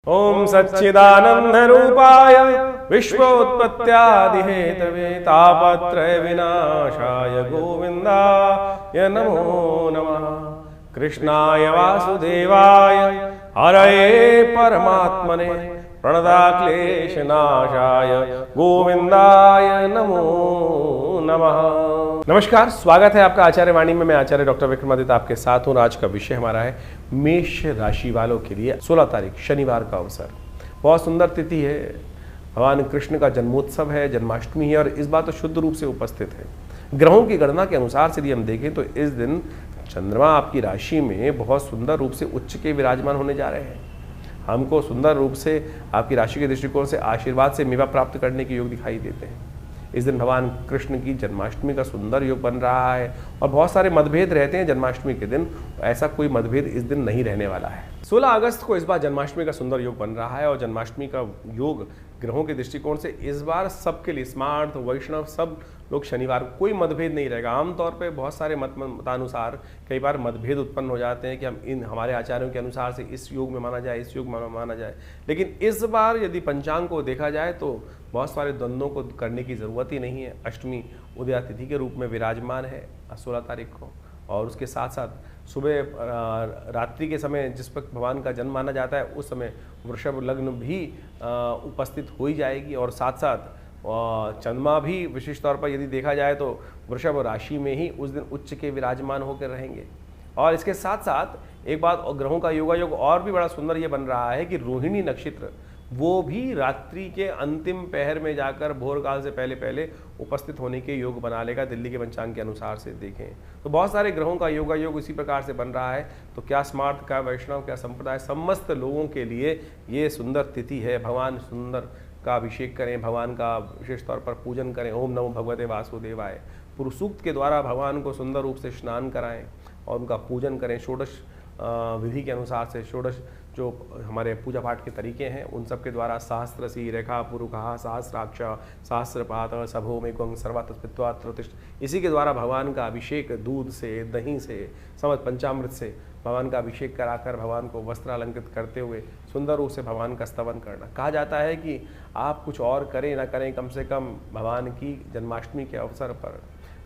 ओम सच्चिदानंद रूपाय विश्वोत्पत्त्यादि Hathaway तापत्रय विनाशाय गोविंदाय नमो नमः। कृष्णाय वासुदेवाय हरये परमात्मने प्रणताक्लेशनाशाय गोविंदाय नमो नमः। नमस्कार, स्वागत है आपका आचार्य वाणी में। मैं आचार्य डॉक्टर विक्रमादित्य आपके साथ हूँ। आज का विषय हमारा है मेष राशि वालों के लिए 16 तारीख शनिवार का अवसर। बहुत सुंदर तिथि है, भगवान कृष्ण का जन्मोत्सव है, जन्माष्टमी है और इस बार तो शुद्ध रूप से उपस्थित है। ग्रहों की गणना के अनुसार से यदि हम देखें तो इस दिन चंद्रमा आपकी राशि में बहुत सुंदर रूप से उच्च के विराजमान होने जा रहे हैं। हमको सुंदर रूप से आपकी राशि के दृष्टिकोण से आशीर्वाद से मेवा प्राप्त करने के योग दिखाई देते हैं। इस दिन भगवान कृष्ण की जन्माष्टमी का सुंदर योग बन रहा है और बहुत सारे मतभेद रहते हैं जन्माष्टमी के दिन। ऐसा कोई मतभेद इस दिन नहीं रहने वाला है। 16 अगस्त को इस बार जन्माष्टमी का सुंदर योग बन रहा है और जन्माष्टमी का योग ग्रहों के दृष्टिकोण से इस बार सबके लिए स्मार्ट वैष्णव सब लोग शनिवार को कोई मतभेद नहीं रहेगा। आमतौर पे बहुत सारे मतानुसार कई बार मतभेद उत्पन्न हो जाते हैं कि हम हमारे आचार्यों के अनुसार से इस योग में माना जाए, इस योग में माना जाए। लेकिन इस बार यदि पंचांग को देखा जाए तो बहुत सारे द्वंद्वों को करने की ज़रूरत ही नहीं है। अष्टमी उदया तिथि के रूप में विराजमान है 16 तारीख को और उसके साथ साथ सुबह रात्रि के समय जिस वक्त भगवान का जन्म माना जाता है उस समय वृषभ लग्न भी उपस्थित हो ही जाएगी और साथ साथ चंद्रमा भी विशेष तौर पर यदि देखा जाए तो वृषभ राशि में ही उस दिन उच्च के विराजमान होकर रहेंगे। और इसके साथ साथ एक बात ग्रहों का योगायोग और भी बड़ा सुंदर ये बन रहा है कि रोहिणी नक्षत्र वो भी रात्रि के अंतिम पहर में जाकर भोर काल से पहले पहले उपस्थित होने के योग बना लेगा। दिल्ली के पंचांग के अनुसार से देखें तो बहुत सारे ग्रहों का योगायोग इसी प्रकार से बन रहा है। तो क्या स्मार्थ, क्या वैष्णव, क्या संप्रदाय, समस्त लोगों के लिए ये सुंदर तिथि है। भगवान सुंदर का अभिषेक करें, भगवान का विशेष तौर पर पूजन करें। ओम नमो भगवते वासुदेवाय पुरुष सूक्त के द्वारा भगवान को सुंदर रूप से स्नान कराएं और उनका पूजन करें। षोडश विधि के अनुसार से षोडश जो हमारे पूजा पाठ के तरीके हैं उन सब के द्वारा सहस्रसी रेखा पुरुखा सहस्राक्ष सहस्रपात सभो में गंग सर्वात्मत्वात्रोतिष्ठ, इसी के द्वारा भगवान का अभिषेक दूध से, दही से, समस्त पंचामृत से भगवान का अभिषेक कराकर भगवान को वस्त्र अलंकृत करते हुए सुंदर रूप से भगवान का स्तवन करना। कहा जाता है कि आप कुछ और करें ना करें, कम से कम भगवान की जन्माष्टमी के अवसर पर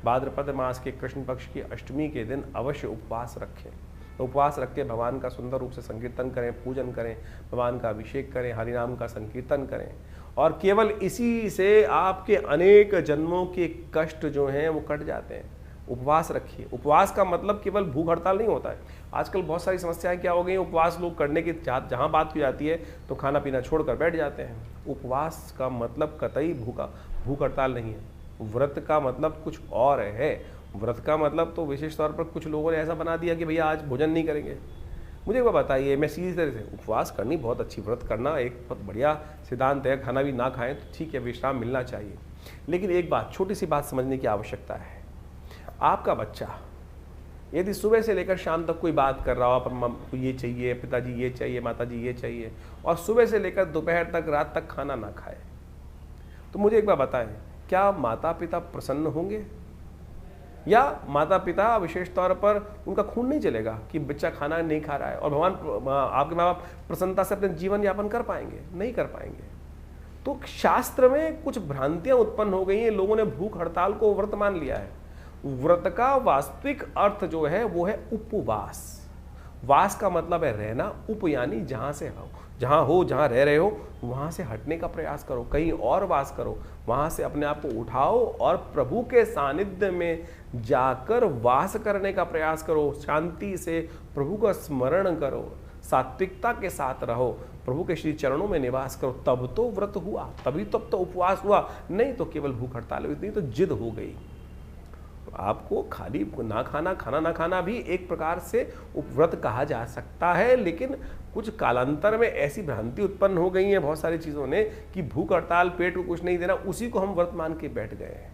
भाद्रपद मास के कृष्ण पक्ष की अष्टमी के दिन अवश्य उपवास रखें। तो उपवास रख के भगवान का सुंदर रूप से संकीर्तन करें, पूजन करें, भगवान का अभिषेक करें, हरिनाम का संकीर्तन करें और केवल इसी से आपके अनेक जन्मों के कष्ट जो हैं वो कट जाते हैं। उपवास रखिए। उपवास का मतलब केवल भूख हड़ताल नहीं होता है। आजकल बहुत सारी समस्याएं क्या हो गई, उपवास लोग करने की जहाँ बात की जाती है तो खाना पीना छोड़कर बैठ जाते हैं। उपवास का मतलब कतई भूख हड़ताल नहीं है। व्रत का मतलब कुछ और है। व्रत का मतलब तो विशेष तौर पर कुछ लोगों ने ऐसा बना दिया कि भैया आज भोजन नहीं करेंगे। मुझे वो बताइए, मैं सीधी तरह से उपवास करनी बहुत अच्छी, व्रत करना एक बहुत बढ़िया सिद्धांत है। खाना भी ना खाएं तो ठीक है, विश्राम मिलना चाहिए। लेकिन एक बात, छोटी सी बात समझने की आवश्यकता है। आपका बच्चा यदि सुबह से लेकर शाम तक कोई बात कर रहा हो, आपको ये चाहिए, पिताजी ये चाहिए, माताजी ये चाहिए, और सुबह से लेकर दोपहर तक, रात तक खाना ना खाए, तो मुझे एक बात बताएं, क्या माता पिता प्रसन्न होंगे? या माता पिता विशेष तौर पर उनका खून नहीं चलेगा कि बच्चा खाना नहीं खा रहा है और भगवान आपके माँ बाप प्रसन्नता से अपने जीवन यापन कर पाएंगे? नहीं कर पाएंगे। तो शास्त्र में कुछ भ्रांतियां उत्पन्न हो गई हैं। लोगों ने भूख हड़ताल को व्रत मान लिया है। व्रत का वास्तविक अर्थ जो है वो है उपवास। वास का मतलब है रहना, उप यानी जहां से हो, जहां रह रहे हो वहां से हटने का प्रयास करो, कहीं और वास करो, वहां से अपने आप को उठाओ और प्रभु के सानिध्य में जाकर वास करने का प्रयास करो। शांति से प्रभु का स्मरण करो, सात्विकता के साथ रहो, प्रभु के श्री चरणों में निवास करो, तब तो व्रत हुआ, तभी तब तो उपवास हुआ। नहीं तो केवल भूख हड़ताल हुई, नहीं तो जिद हो गई। आपको खाली ना खाना, खाना ना खाना भी एक प्रकार से उपव्रत कहा जा सकता है। लेकिन कुछ कालांतर में ऐसी भ्रांति उत्पन्न हो गई है बहुत सारी चीज़ों ने कि भूख हड़ताल, पेट को कुछ नहीं देना, उसी को हम व्रत मान के बैठ गए हैं।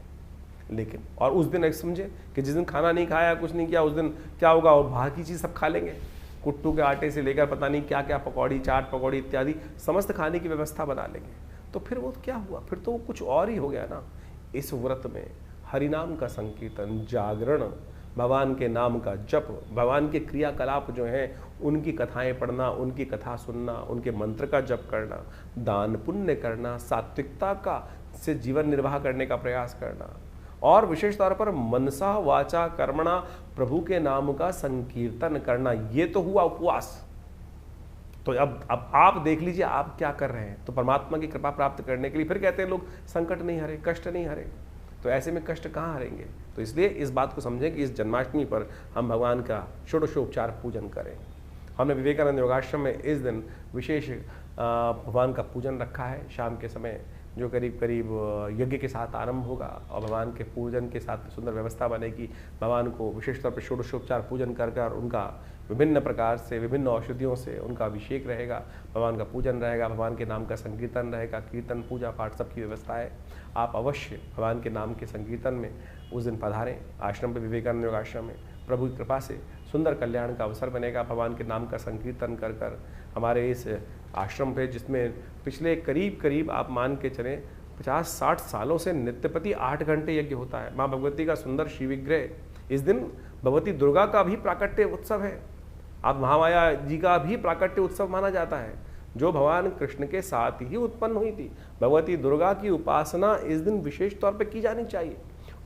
लेकिन और उस दिन एक समझे कि जिस दिन खाना नहीं खाया, कुछ नहीं किया, उस दिन क्या होगा, और बाहर की चीज़ सब खा लेंगे। कुट्टू के आटे से लेकर पता नहीं क्या क्या, पकौड़ी, चाट पकौड़ी इत्यादि समस्त खाने की व्यवस्था बना लेंगे। तो फिर वो क्या हुआ, फिर तो वो कुछ और ही हो गया ना। इस व्रत में हरिनाम का संकीर्तन, जागरण, भगवान के नाम का जप, भगवान के क्रियाकलाप जो हैं उनकी कथाएं पढ़ना, उनकी कथा सुनना, उनके मंत्र का जप करना, दान पुण्य करना, सात्विकता का से जीवन निर्वाह करने का प्रयास करना, और विशेष तौर पर मनसा वाचा कर्मणा प्रभु के नाम का संकीर्तन करना, ये तो हुआ उपवास। तो अब आप देख लीजिए आप क्या कर रहे हैं। तो परमात्मा की कृपा प्राप्त करने के लिए फिर कहते हैं लोग संकट नहीं हरे, कष्ट नहीं हरे, तो ऐसे में कष्ट कहाँ हरेंगे। तो इसलिए इस बात को समझें कि इस जन्माष्टमी पर हम भगवान का षोडशोपचार पूजन करें। हमने विवेकानंद योगाश्रम में इस दिन विशेष भगवान का पूजन रखा है शाम के समय, जो करीब करीब यज्ञ के साथ आरंभ होगा और भगवान के पूजन के साथ सुंदर व्यवस्था बनेगी। भगवान को विशेष तौर पर षोडशोपचार पूजन कर कर उनका विभिन्न प्रकार से विभिन्न औषधियों से उनका अभिषेक रहेगा, भगवान का पूजन रहेगा, भगवान के नाम का संकीर्तन रहेगा, कीर्तन पूजा पाठ सबकी व्यवस्था है। आप अवश्य भगवान के नाम के संकीर्तन में उस दिन पधारें आश्रम पर, विवेकानंद योगाश्रम में। प्रभु की कृपा से सुंदर कल्याण का अवसर बनेगा। भगवान के नाम का संकीर्तन कर कर हमारे इस आश्रम पे, जिसमें पिछले करीब आप मान के चलें 50-60 सालों से नित्यप्रति 8 घंटे यज्ञ होता है। माँ भगवती का सुंदर शिव विग्रह, इस दिन भगवती दुर्गा का भी प्राकट्य उत्सव है, आप महामाया जी का भी प्राकट्य उत्सव माना जाता है, जो भगवान कृष्ण के साथ ही उत्पन्न हुई थी। भगवती दुर्गा की उपासना इस दिन विशेष तौर पर की जानी चाहिए,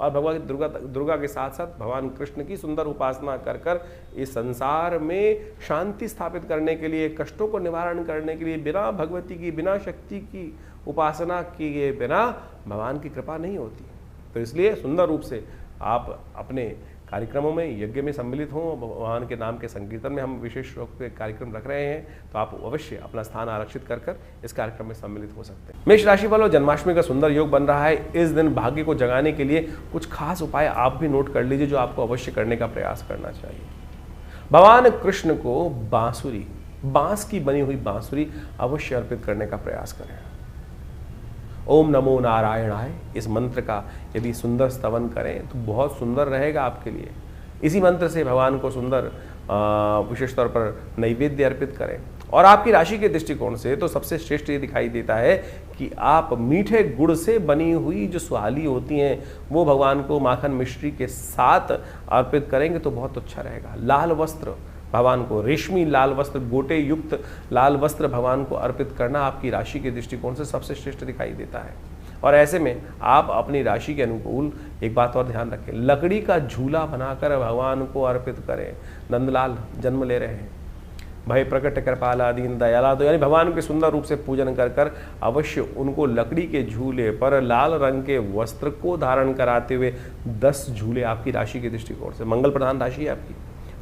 और भगवान दुर्गा के साथ साथ भगवान कृष्ण की सुंदर उपासना कर कर इस संसार में शांति स्थापित करने के लिए, कष्टों को निवारण करने के लिए, बिना भगवती की, बिना शक्ति की उपासना किए बिना भगवान की कृपा नहीं होती। तो इसलिए सुंदर रूप से आप अपने कार्यक्रमों में, यज्ञ में सम्मिलित हों। भगवान के नाम के संकीर्तन में हम विशेष रूप से कार्यक्रम रख रहे हैं, तो आप अवश्य अपना स्थान आरक्षित कर कर इस कार्यक्रम में सम्मिलित हो सकते हैं। मेष राशि वालों, जन्माष्टमी का सुंदर योग बन रहा है। इस दिन भाग्य को जगाने के लिए कुछ खास उपाय आप भी नोट कर लीजिए, जो आपको अवश्य करने का प्रयास करना चाहिए। भगवान कृष्ण को बांसुरी, बांस की बनी हुई बांसुरी अवश्य अर्पित करने का प्रयास करें। ओम नमो नारायणाय, इस मंत्र का यदि सुंदर स्तवन करें तो बहुत सुंदर रहेगा आपके लिए। इसी मंत्र से भगवान को सुंदर विशेष तौर पर नैवेद्य अर्पित करें। और आपकी राशि के दृष्टिकोण से तो सबसे श्रेष्ठ ये दिखाई देता है कि आप मीठे गुड़ से बनी हुई जो सुहाली होती हैं वो भगवान को माखन मिश्री के साथ अर्पित करेंगे तो बहुत अच्छा रहेगा। लाल वस्त्र भगवान को, रेशमी लाल वस्त्र, गोटे युक्त लाल वस्त्र भगवान को अर्पित करना आपकी राशि के दृष्टिकोण से सबसे श्रेष्ठ दिखाई देता है। और ऐसे में आप अपनी राशि के अनुकूल एक बात और ध्यान रखें, लकड़ी का झूला बनाकर भगवान को अर्पित करें। नंदलाल जन्म ले रहे हैं, भय प्रकट कृपाला दीन दयाला, तो यानी भगवान के सुंदर रूप से पूजन कर कर अवश्य उनको लकड़ी के झूले पर लाल रंग के वस्त्र को धारण कराते हुए 10 झूले आपकी राशि के दृष्टिकोण से, मंगल प्रधान राशि है आपकी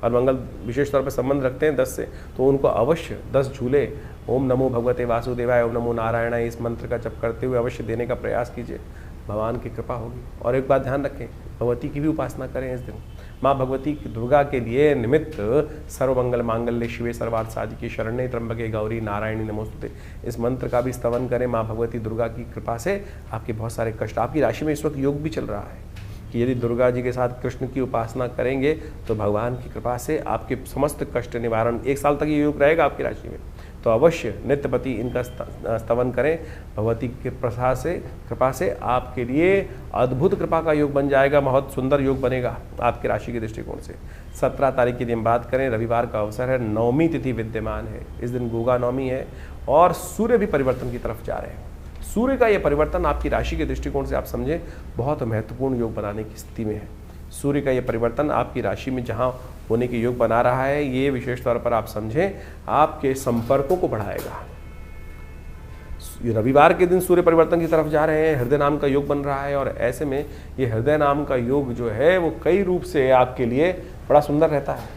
और मंगल विशेष तौर पर संबंध रखते हैं 10 से, तो उनको अवश्य 10 झूले ओम नमो भगवते वासुदेवाय, ओम नमो नारायणाय इस मंत्र का जप करते हुए अवश्य देने का प्रयास कीजिए, भगवान की कृपा होगी। और एक बात ध्यान रखें, भगवती की भी उपासना करें इस दिन। माँ भगवती दुर्गा के लिए निमित्त सर्वमंगल मांगल्ये शिवे सर्वार्थ साधिके शरण्ये त्र्यंबके गौरी नारायणी नमोस्तुते, इस मंत्र का भी स्तवन करें। माँ भगवती दुर्गा की कृपा से आपके बहुत सारे कष्ट, आपकी राशि में इस वक्त योग भी चल रहा है कि यदि दुर्गा जी के साथ कृष्ण की उपासना करेंगे तो भगवान की कृपा से आपके समस्त कष्ट निवारण, 1 साल तक ये योग रहेगा आपकी राशि में, तो अवश्य नित्यपति इनका स्तवन करें। भगवती के कृपा से आपके लिए अद्भुत कृपा का योग बन जाएगा, बहुत सुंदर योग बनेगा आपकी राशि के दृष्टिकोण से। 17 तारीख की हम बात करें, रविवार का अवसर है, नवमी तिथि विद्यमान है, इस दिन गोगा नवमी है और सूर्य भी परिवर्तन की तरफ जा रहे हैं। सूर्य का यह परिवर्तन आपकी राशि के दृष्टिकोण से आप समझें बहुत महत्वपूर्ण योग बनाने की स्थिति में है। सूर्य का यह परिवर्तन आपकी राशि में जहां होने के योग बना रहा है, ये विशेष तौर पर आप समझें आपके संपर्कों को बढ़ाएगा। रविवार के दिन सूर्य परिवर्तन की तरफ जा रहे हैं, हृदय नाम का योग बन रहा है और ऐसे में ये हृदय नाम का योग जो है वो कई रूप से आपके लिए बड़ा सुंदर रहता है।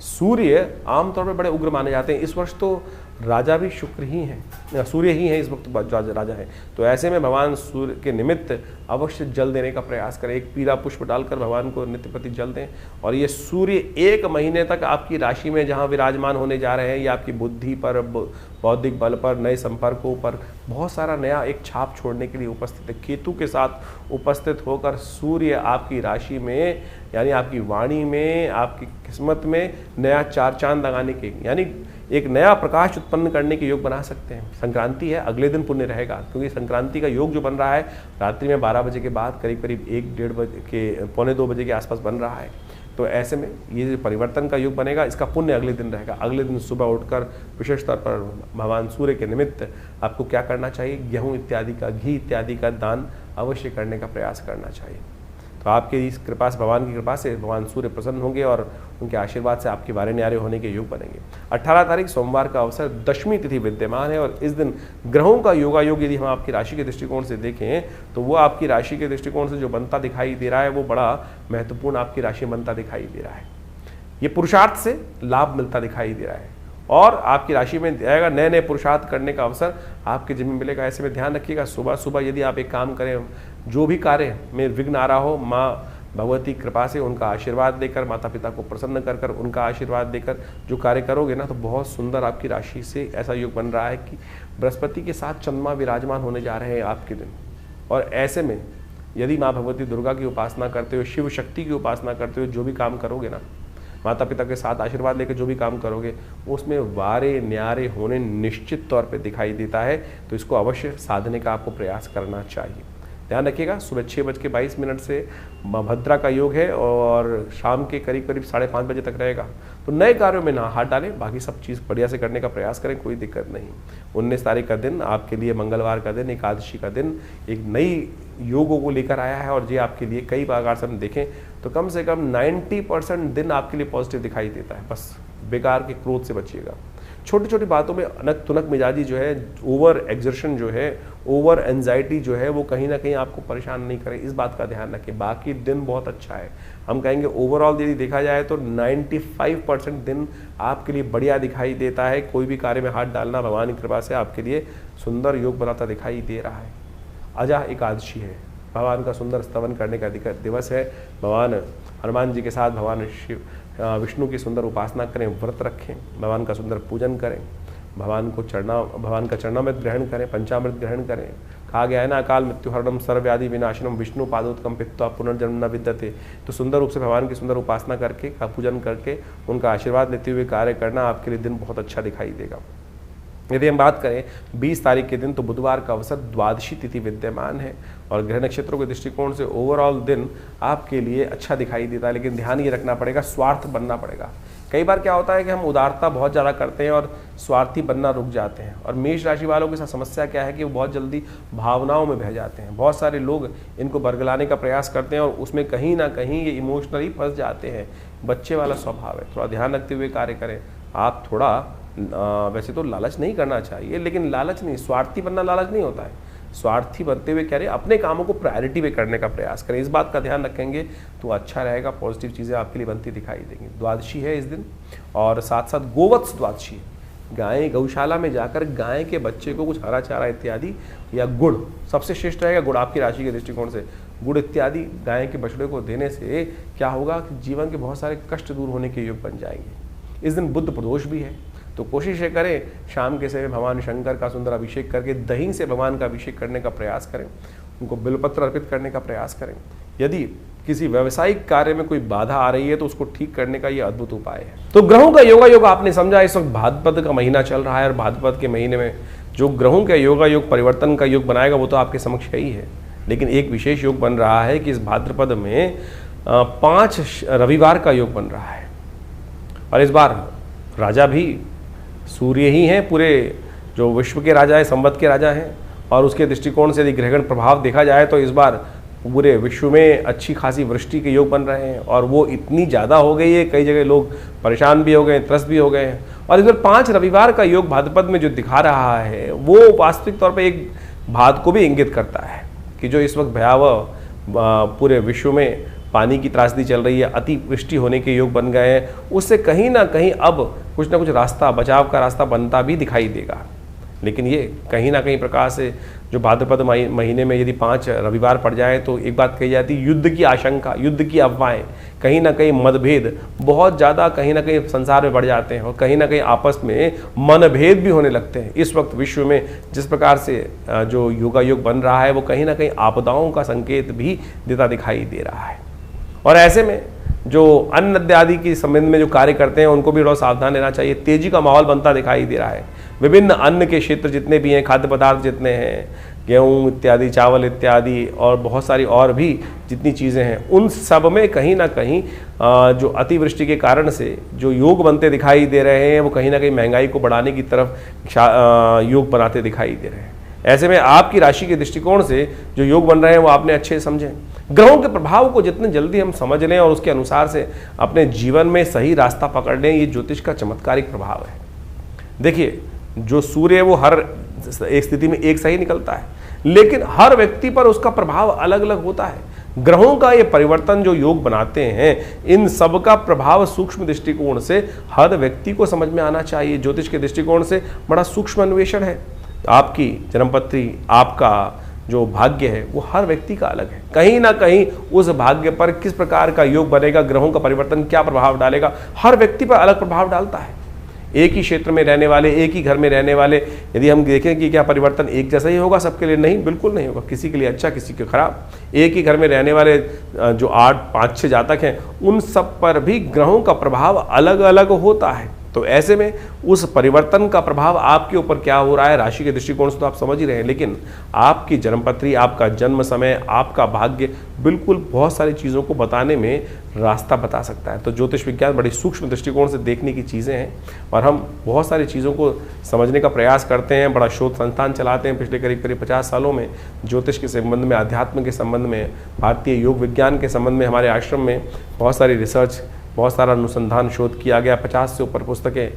सूर्य आमतौर पर बड़े उग्र माने जाते हैं, इस वर्ष तो राजा भी शुक्र ही हैं, सूर्य ही हैं इस वक्त राजा हैं, तो ऐसे में भगवान सूर्य के निमित्त अवश्य जल देने का प्रयास करें। एक पीला पुष्प डालकर भगवान को नित्य प्रति जल दें। और ये सूर्य 1 महीने तक आपकी राशि में जहाँ विराजमान होने जा रहे हैं, ये आपकी बुद्धि पर, बौद्धिक बल पर, नए संपर्कों पर बहुत सारा नया एक छाप छोड़ने के लिए उपस्थित है। केतु के साथ उपस्थित होकर सूर्य आपकी राशि में, यानी आपकी वाणी में, आपकी किस्मत में नया 4 चांद लगाने के, यानी एक नया प्रकाश उत्पन्न करने के योग बना सकते हैं। संक्रांति है, अगले दिन पुण्य रहेगा, क्योंकि संक्रांति का योग जो बन रहा है रात्रि में 12 बजे के बाद करीब 1-1:30 बजे के, 1:45 बजे के आसपास बन रहा है। तो ऐसे में ये जो परिवर्तन का योग बनेगा, इसका पुण्य अगले दिन रहेगा। अगले दिन सुबह उठकर विशेष तौर पर भगवान सूर्य के निमित्त आपको क्या करना चाहिए, गेहूं इत्यादि का, घी इत्यादि का दान अवश्य करने का प्रयास करना चाहिए। तो आपके इस कृपा से, भगवान की कृपा से भगवान सूर्य प्रसन्न होंगे और उनके आशीर्वाद से आपके वारे न्यारे होने के योग बनेंगे। 18 तारीख सोमवार का अवसर, दशमी तिथि विद्यमान है और इस दिन ग्रहों का योगायोग यदि हम आपकी राशि के दृष्टिकोण से देखें तो वो आपकी राशि के दृष्टिकोण से जो बनता दिखाई दे रहा है वो बड़ा महत्वपूर्ण आपकी राशि बनता दिखाई दे रहा है। ये पुरुषार्थ से लाभ मिलता दिखाई दे रहा है और आपकी राशि में आएगा नए नए पुरुषार्थ करने का अवसर आपके जिम्मे मिलेगा। ऐसे में ध्यान रखिएगा, सुबह सुबह यदि आप एक काम करें, जो भी कार्य में विघ्न आ रहा हो, माँ भगवती कृपा से उनका आशीर्वाद देकर, माता पिता को प्रसन्न कर कर उनका आशीर्वाद देकर जो कार्य करोगे ना, तो बहुत सुंदर आपकी राशि से ऐसा योग बन रहा है कि बृहस्पति के साथ चंद्रमा विराजमान होने जा रहे हैं आपके दिन। और ऐसे में यदि माँ भगवती दुर्गा की उपासना करते हो, शिव शक्ति की उपासना करते हो, जो भी काम करोगे ना, माता पिता के साथ आशीर्वाद लेकर जो भी काम करोगे उसमें वारे न्यारे होने निश्चित तौर पे दिखाई देता है। तो इसको अवश्य साधने का आपको प्रयास करना चाहिए। ध्यान रखिएगा, सुबह 6:22 से भद्रा का योग है और शाम के करीब करीब 5:30 बजे तक रहेगा। तो नए कार्यों में ना हाथ डालें, बाकी सब चीज़ बढ़िया से करने का प्रयास करें, कोई दिक्कत नहीं। 19 तारीख का दिन आपके लिए मंगलवार का दिन, एकादशी का दिन एक नई योगों को लेकर आया है और ये आपके लिए कई प्रकार से हम देखें तो कम से कम 90% दिन आपके लिए पॉजिटिव दिखाई देता है। बस बेकार के क्रोध से बचिएगा। छोटी छोटी बातों में अनक तुनक मिजाजी जो है, ओवर एग्जर्शन जो है, ओवर एंजाइटी जो है, वो कहीं ना कहीं आपको परेशान नहीं करे, इस बात का ध्यान रखें। बाकी दिन बहुत अच्छा है, हम कहेंगे ओवरऑल यदि देखा जाए तो 95% दिन आपके लिए बढ़िया दिखाई देता है। कोई भी कार्य में हाथ डालना भगवान की कृपा से आपके लिए सुंदर योग बनाता दिखाई दे रहा है। अजा एकादशी है, भगवान का सुंदर स्तवन करने का दिवस है। भगवान हनुमान जी के साथ भगवान शिव विष्णु की सुंदर उपासना करें, व्रत रखें, भगवान का सुंदर पूजन करें, भगवान का चरणामृत ग्रहण करें, पंचामृत ग्रहण करें। कहा गया है ना, अकाल मृत्यु हरणम सर्वव्याधि विनाशनम विष्णु पादोत्कम पित्वा पुनर्जन्म न विद्यते। तो सुंदर रूप से भगवान की सुंदर उपासना करके, पूजन करके, उनका आशीर्वाद लेते हुए कार्य करना आपके लिए दिन बहुत अच्छा दिखाई देगा। यदि हम बात करें 20 तारीख के दिन, तो बुधवार का अवसर, द्वादशी तिथि विद्यमान है और ग्रह नक्षत्रों के दृष्टिकोण से ओवरऑल दिन आपके लिए अच्छा दिखाई देता है। लेकिन ध्यान ये रखना पड़ेगा, स्वार्थ बनना पड़ेगा। कई बार क्या होता है कि हम उदारता बहुत ज़्यादा करते हैं और स्वार्थी बनना रुक जाते हैं। और मेष राशि वालों के साथ समस्या क्या है कि वो बहुत जल्दी भावनाओं में बह जाते हैं। बहुत सारे लोग इनको बरगलाने का प्रयास करते हैं और उसमें कहीं ना कहीं ये इमोशनली फंस जाते हैं। बच्चे वाला स्वभाव है, थोड़ा ध्यान रखते हुए कार्य करें। आप थोड़ा वैसे तो लालच नहीं करना चाहिए, लेकिन लालच नहीं, स्वार्थी बनना लालच नहीं होता है। स्वार्थी बनते हुए कह रहे अपने कामों को प्रायोरिटी पे करने का प्रयास करें। इस बात का ध्यान रखेंगे तो अच्छा रहेगा, पॉजिटिव चीज़ें आपके लिए बनती दिखाई देंगी। द्वादशी है इस दिन और साथ साथ गोवत्स द्वादशी है। गाय गौशाला में जाकर गाय के बच्चे को कुछ हरा चारा इत्यादि या गुड़, सबसे श्रेष्ठ रहेगा गुड़ आपकी राशि के दृष्टिकोण से। गुड़ इत्यादि गाय के बछड़े को देने से क्या होगा कि जीवन के बहुत सारे कष्ट दूर होने के योग बन जाएंगे। इस दिन बुध प्रदोष भी है, तो कोशिश ये करें शाम के समय भगवान शंकर का सुंदर अभिषेक करके दही से भगवान का अभिषेक करने का प्रयास करें, उनको बिलपत्र अर्पित करने का प्रयास करें। यदि किसी व्यवसायिक कार्य में कोई बाधा आ रही है तो उसको ठीक करने का ये अद्भुत उपाय है। तो ग्रहों का योग आपने समझा। इस वक्त भाद्रपद का महीना चल रहा है और भाद्रपद के महीने में जो ग्रहों का योग परिवर्तन का योग बनाएगा वो तो आपके समक्ष ही है। लेकिन एक विशेष योग बन रहा है कि इस भाद्रपद में 5 रविवार का योग बन रहा है और इस बार राजा भी सूर्य ही हैं, पूरे जो विश्व के राजा हैं, संवत के राजा हैं। और उसके दृष्टिकोण से यदि ग्रहण प्रभाव देखा जाए तो इस बार पूरे विश्व में अच्छी खासी वृष्टि के योग बन रहे हैं और वो इतनी ज़्यादा हो गई है, कई जगह लोग परेशान भी हो गए, त्रस्त भी हो गए हैं। और इस बार 5 रविवार का योग भाद्रपद में जो दिखा रहा है वो वास्तविक तौर पर एक बात को भी इंगित करता है कि जो इस वक्त भयावह पूरे विश्व में पानी की त्रासदी चल रही है, अतिवृष्टि होने के योग बन गए हैं, उससे कहीं ना कहीं अब कुछ ना कुछ रास्ता, बचाव का रास्ता बनता भी दिखाई देगा। लेकिन ये कहीं ना कहीं प्रकार से जो भाद्रपद महीने में यदि 5 रविवार पड़ जाए तो एक बात कही जाती है, युद्ध की आशंका, युद्ध की अफवाहें, कहीं ना कहीं मतभेद बहुत ज़्यादा कहीं ना कहीं संसार में बढ़ जाते हैं और कहीं ना कहीं आपस में मनभेद भी होने लगते हैं। इस वक्त विश्व में जिस प्रकार से जो योग बन रहा है वो कहीं ना कहीं आपदाओं का संकेत भी देता दिखाई दे रहा है। और ऐसे में जो अन्न आदि के संबंध में जो कार्य करते हैं उनको भी थोड़ा सावधान रहना चाहिए। तेजी का माहौल बनता दिखाई दे रहा है। विभिन्न अन्न के क्षेत्र जितने भी हैं, खाद्य पदार्थ जितने हैं, गेहूँ इत्यादि, चावल इत्यादि और बहुत सारी और भी जितनी चीज़ें हैं, उन सब में कहीं ना कहीं जो अतिवृष्टि के कारण से जो योग बनते दिखाई दे रहे हैं, वो कहीं ना कहीं महंगाई को बढ़ाने की तरफ योग बनाते दिखाई दे रहे हैं। ऐसे में आपकी राशि के दृष्टिकोण से जो योग बन रहे हैं वो आपने अच्छे समझें। ग्रहों के प्रभाव को जितने जल्दी हम समझ लें और उसके अनुसार से अपने जीवन में सही रास्ता पकड़ लें, ये ज्योतिष का चमत्कारिक प्रभाव है। देखिए, जो सूर्य है वो हर एक स्थिति में एक सही निकलता है, लेकिन हर व्यक्ति पर उसका प्रभाव अलग अलग होता है। ग्रहों का ये परिवर्तन जो योग बनाते हैं, इन सब का प्रभाव सूक्ष्म दृष्टिकोण से हर व्यक्ति को समझ में आना चाहिए। ज्योतिष के दृष्टिकोण से बड़ा सूक्ष्म अन्वेषण है। आपकी जन्मपत्री, आपका जो भाग्य है वो हर व्यक्ति का अलग है। कहीं ना कहीं उस भाग्य पर किस प्रकार का योग बनेगा, ग्रहों का परिवर्तन क्या प्रभाव डालेगा, हर व्यक्ति पर अलग प्रभाव डालता है। एक ही क्षेत्र में रहने वाले, एक ही घर में रहने वाले, यदि हम देखें कि क्या परिवर्तन एक जैसा ही होगा सबके लिए? नहीं, बिल्कुल नहीं होगा। किसी के लिए अच्छा, किसी के खराब। एक ही घर में रहने वाले जो 8, 5, 6 जातक हैं, उन सब पर भी ग्रहों का प्रभाव अलग अलग होता है। तो ऐसे में उस परिवर्तन का प्रभाव आपके ऊपर क्या हो रहा है, राशि के दृष्टिकोण से तो आप समझ ही रहे हैं, लेकिन आपकी जन्मपत्री, आपका जन्म समय, आपका भाग्य बिल्कुल बहुत सारी चीज़ों को बताने में रास्ता बता सकता है। तो ज्योतिष विज्ञान बड़ी सूक्ष्म दृष्टिकोण से देखने की चीज़ें हैं और हम बहुत सारी चीज़ों को समझने का प्रयास करते हैं। बड़ा शोध संस्थान चलाते हैं पिछले करीब 50 सालों में। ज्योतिष के संबंध में, अध्यात्म के संबंध में, भारतीय योग विज्ञान के संबंध में हमारे आश्रम में बहुत सारी रिसर्च, बहुत सारा अनुसंधान शोध किया गया। 50 से ऊपर पुस्तकें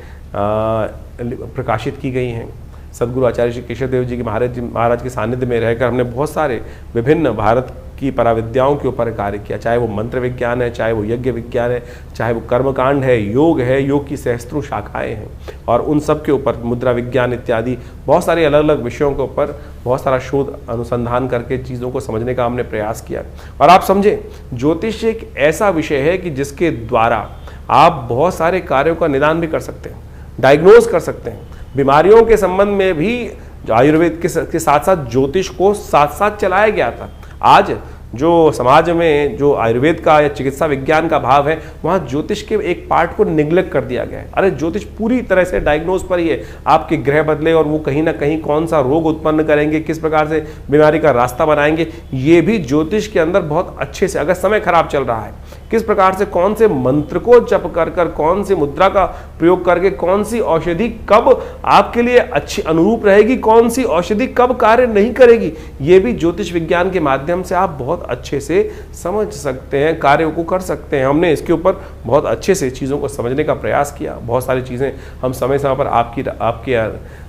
प्रकाशित की गई हैं। सदगुरु आचार्य श्री केशव देव जी के महाराज के सानिध्य में रहकर हमने बहुत सारे विभिन्न भारत की पराविद्याओं के ऊपर कार्य किया, चाहे वो मंत्र विज्ञान है, चाहे वो यज्ञ विज्ञान है, चाहे वो कर्मकांड है, योग की सहस्त्रों शाखाएं हैं, और उन सब के ऊपर मुद्रा विज्ञान इत्यादि बहुत सारे अलग अलग विषयों के ऊपर बहुत सारा शोध अनुसंधान करके चीज़ों को समझने का हमने प्रयास किया। और आप समझें, ज्योतिष एक ऐसा विषय है कि जिसके द्वारा आप बहुत सारे कार्यों का निदान भी कर सकते हैं, डायग्नोज कर सकते हैं। बीमारियों के संबंध में भी आयुर्वेद के साथ साथ ज्योतिष को साथ साथ चलाया गया था। आज जो समाज में जो आयुर्वेद का या चिकित्सा विज्ञान का भाव है, वहाँ ज्योतिष के एक पार्ट को निग्लेक्ट कर दिया गया है। अरे ज्योतिष पूरी तरह से डायग्नोज पर ही है, आपके ग्रह बदले और वो कहीं ना कहीं कौन सा रोग उत्पन्न करेंगे, किस प्रकार से बीमारी का रास्ता बनाएंगे, ये भी ज्योतिष के अंदर बहुत अच्छे से, अगर समय खराब चल रहा है, किस प्रकार से कौन से मंत्र को जप कर कर, कौन सी मुद्रा का प्रयोग करके, कौन सी औषधि कब आपके लिए अच्छी अनुरूप रहेगी, कौन सी औषधि कब कार्य नहीं करेगी, ये भी ज्योतिष विज्ञान के माध्यम से आप बहुत अच्छे से समझ सकते हैं, कार्यों को कर सकते हैं। हमने इसके ऊपर बहुत अच्छे से चीज़ों को समझने का प्रयास किया। बहुत सारी चीज़ें हम समय समय पर आपके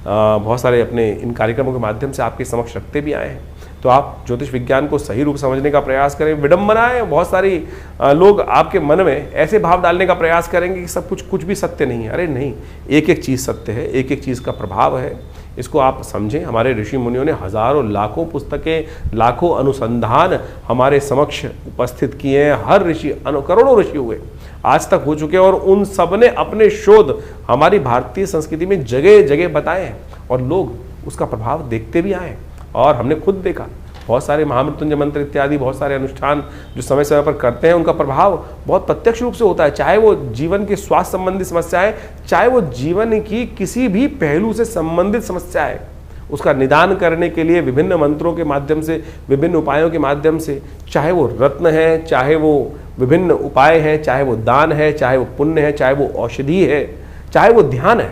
बहुत सारे अपने इन कार्यक्रमों के माध्यम से आपके समक्ष रखते भी आए हैं। तो आप ज्योतिष विज्ञान को सही रूप समझने का प्रयास करें। विडंबनाएं, बहुत सारी लोग आपके मन में ऐसे भाव डालने का प्रयास करेंगे कि सब कुछ भी सत्य नहीं है। अरे नहीं, एक एक चीज़ सत्य है, एक एक चीज़ का प्रभाव है। इसको आप समझें। हमारे ऋषि मुनियों ने हजारों लाखों पुस्तकें, लाखों अनुसंधान हमारे समक्ष उपस्थित किए हैं। हर ऋषि, करोड़ों ऋषि हुए आज तक हो चुके हैं, और उन सब ने अपने शोध हमारी भारतीय संस्कृति में जगह जगह बताए हैं, और लोग उसका प्रभाव देखते भी आए। और हमने खुद देखा, बहुत सारे महामृत्युंजय मंत्र इत्यादि बहुत सारे अनुष्ठान जो समय समय पर करते हैं, उनका प्रभाव बहुत प्रत्यक्ष रूप से होता है। चाहे वो जीवन के स्वास्थ्य संबंधी समस्याएं, चाहे वो जीवन की किसी भी पहलू से संबंधित समस्या है, उसका निदान करने के लिए विभिन्न मंत्रों के माध्यम से, विभिन्न उपायों के माध्यम से, चाहे वो रत्न है, चाहे वो विभिन्न उपाय हैं, चाहे वो दान है, चाहे वो पुण्य है, चाहे वो औषधि है, चाहे वो ध्यान है,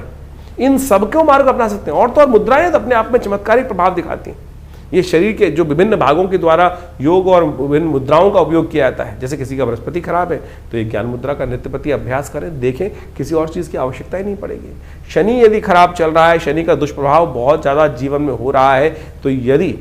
इन सबको मार्ग अपना सकते हैं। और तो और मुद्राएं तो अपने आप में चमत्कारिक प्रभाव दिखाती हैं। ये शरीर के जो विभिन्न भागों के द्वारा योग और विभिन्न मुद्राओं का उपयोग किया जाता है। जैसे किसी का बृहस्पति खराब है तो एक ज्ञान मुद्रा का नित्यप्रति अभ्यास करें, देखें, किसी और चीज़ की आवश्यकता ही नहीं पड़ेगी। शनि यदि खराब चल रहा है, शनि का दुष्प्रभाव बहुत ज़्यादा जीवन में हो रहा है, तो यदि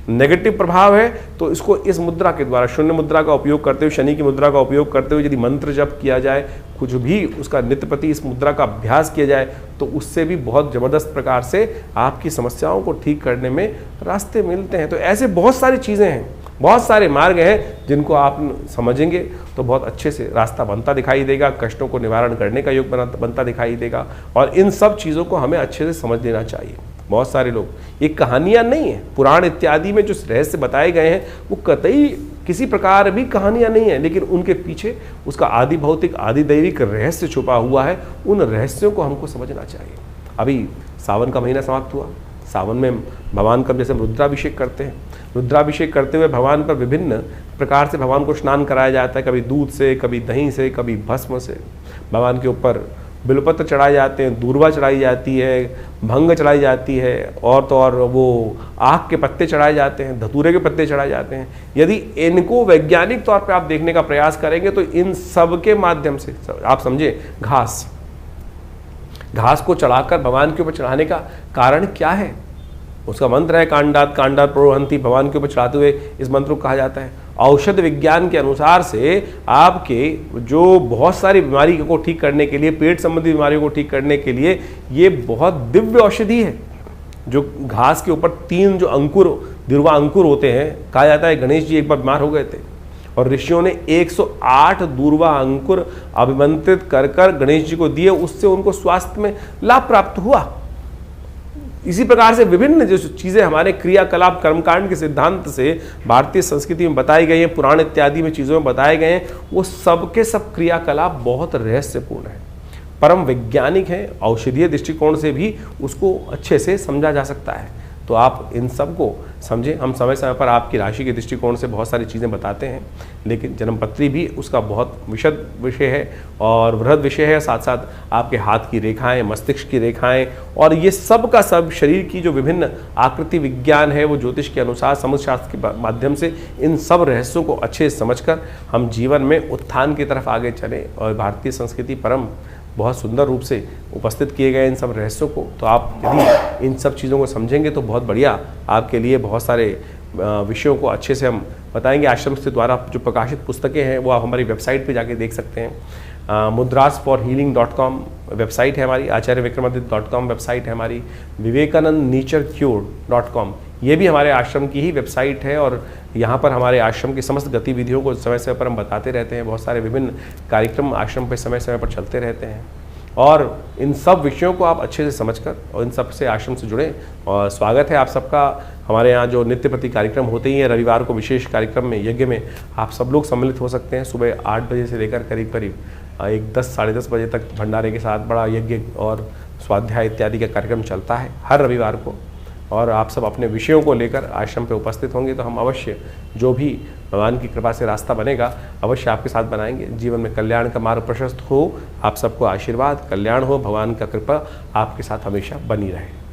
नेगेटिव प्रभाव है तो इसको इस मुद्रा के द्वारा, शून्य मुद्रा का उपयोग करते हुए, शनि की मुद्रा का उपयोग करते हुए यदि मंत्र जप किया जाए, कुछ भी उसका नित्य प्रति इस मुद्रा का अभ्यास किया जाए, तो उससे भी बहुत ज़बरदस्त प्रकार से आपकी समस्याओं को ठीक करने में रास्ते मिलते हैं। तो ऐसे बहुत सारी चीज़ें हैं, बहुत सारे मार्ग हैं जिनको आप समझेंगे तो बहुत अच्छे से रास्ता बनता दिखाई देगा, कष्टों को निवारण करने का योग बनता दिखाई देगा। और इन सब चीज़ों को हमें अच्छे से समझ लेना चाहिए। बहुत सारे लोग, ये कहानियाँ नहीं है, पुराण इत्यादि में जो रहस्य बताए गए हैं वो कतई किसी प्रकार भी कहानियाँ नहीं है, लेकिन उनके पीछे उसका आदि भौतिक, आदि दैविक रहस्य छुपा हुआ है। उन रहस्यों को हमको समझना चाहिए। अभी सावन का महीना समाप्त हुआ। सावन में भगवान का जैसे हम रुद्राभिषेक करते हैं, रुद्राभिषेक करते हुए भगवान पर विभिन्न प्रकार से भगवान को स्नान कराया जाता है, कभी दूध से, कभी दही से, कभी भस्म से। भगवान के ऊपर बिल्वपत्र चढ़ाए जाते हैं, दूर्वा चढ़ाई जाती है, भंग चढ़ाई जाती है, और तो और वो आक के पत्ते चढ़ाए जाते हैं, धतूरे के पत्ते चढ़ाए जाते हैं। यदि इनको वैज्ञानिक तौर पे आप देखने का प्रयास करेंगे तो इन सब के माध्यम से आप समझे घास को चढ़ाकर भगवान के ऊपर चढ़ाने का कारण क्या है? उसका मंत्र है कांडात कांडात प्रोहंती। भगवान के ऊपर चढ़ाते हुए इस मंत्र को कहा जाता है। औषध विज्ञान के अनुसार से आपके जो बहुत सारी बीमारी को ठीक करने के लिए, पेट संबंधी बीमारियों को ठीक करने के लिए ये बहुत दिव्य औषधि है। जो घास के ऊपर 3 जो अंकुर, दिर्वा अंकुर होते हैं, कहा जाता है गणेश जी एक बार बीमार हो गए थे और ऋषियों ने 108 दूर्वा अंकुर अभिमंत्रित कर कर गणेश जी को दिए, उससे उनको स्वास्थ्य में लाभ प्राप्त हुआ। इसी प्रकार से विभिन्न जो चीज़ें हमारे क्रियाकलाप कर्मकांड के सिद्धांत से भारतीय संस्कृति में बताई गई हैं, पुराण इत्यादि में चीज़ों में बताए गए हैं, वो सब के सब क्रियाकलाप बहुत रहस्यपूर्ण है, परम वैज्ञानिक है। औषधीय दृष्टिकोण से भी उसको अच्छे से समझा जा सकता है। तो आप इन सब को समझें। हम समय समय पर आपकी राशि के दृष्टिकोण से बहुत सारी चीज़ें बताते हैं, लेकिन जन्मपत्री भी उसका बहुत विशद विषय है और वृहद विषय है। साथ साथ आपके हाथ की रेखाएं, मस्तिष्क की रेखाएं और ये सब का सब शरीर की जो विभिन्न आकृति विज्ञान है, वो ज्योतिष के अनुसार समुद्र शास्त्र के माध्यम से इन सब रहस्यों को अच्छे से समझकर हम जीवन में उत्थान की तरफ आगे चलें। और भारतीय संस्कृति परम बहुत सुंदर रूप से उपस्थित किए गए इन सब रहस्यों को, तो आप यदि इन सब चीज़ों को समझेंगे तो बहुत बढ़िया आपके लिए बहुत सारे विषयों को अच्छे से हम बताएंगे। आश्रम से द्वारा जो प्रकाशित पुस्तकें हैं वो आप हमारी वेबसाइट पे जाके देख सकते हैं। mudrasforhealing.com वेबसाइट है हमारी, acharyvikramadiत्य.com वेबसाइट है हमारी, vivekanandnaturecure.com ये भी हमारे आश्रम की ही वेबसाइट है। और यहाँ पर हमारे आश्रम की समस्त गतिविधियों को समय समय पर हम बताते रहते हैं। बहुत सारे विभिन्न कार्यक्रम आश्रम पे समय समय पर चलते रहते हैं और इन सब विषयों को आप अच्छे से समझकर और इन सब से आश्रम से जुड़ें। और स्वागत है आप सबका। हमारे यहाँ जो नित्य प्रति कार्यक्रम होते ही हैं, रविवार को विशेष कार्यक्रम में, यज्ञ में आप सब लोग सम्मिलित हो सकते हैं। सुबह 8 बजे से लेकर करीब करीब 10 साढ़े 10 बजे तक भंडारे के साथ बड़ा यज्ञ और स्वाध्याय इत्यादि का कार्यक्रम चलता है हर रविवार को। और आप सब अपने विषयों को लेकर आश्रम पे उपस्थित होंगे तो हम अवश्य जो भी भगवान की कृपा से रास्ता बनेगा अवश्य आपके साथ बनाएंगे। जीवन में कल्याण का मार्ग प्रशस्त हो, आप सबको आशीर्वाद, कल्याण हो, भगवान का कृपा आपके साथ हमेशा बनी रहे।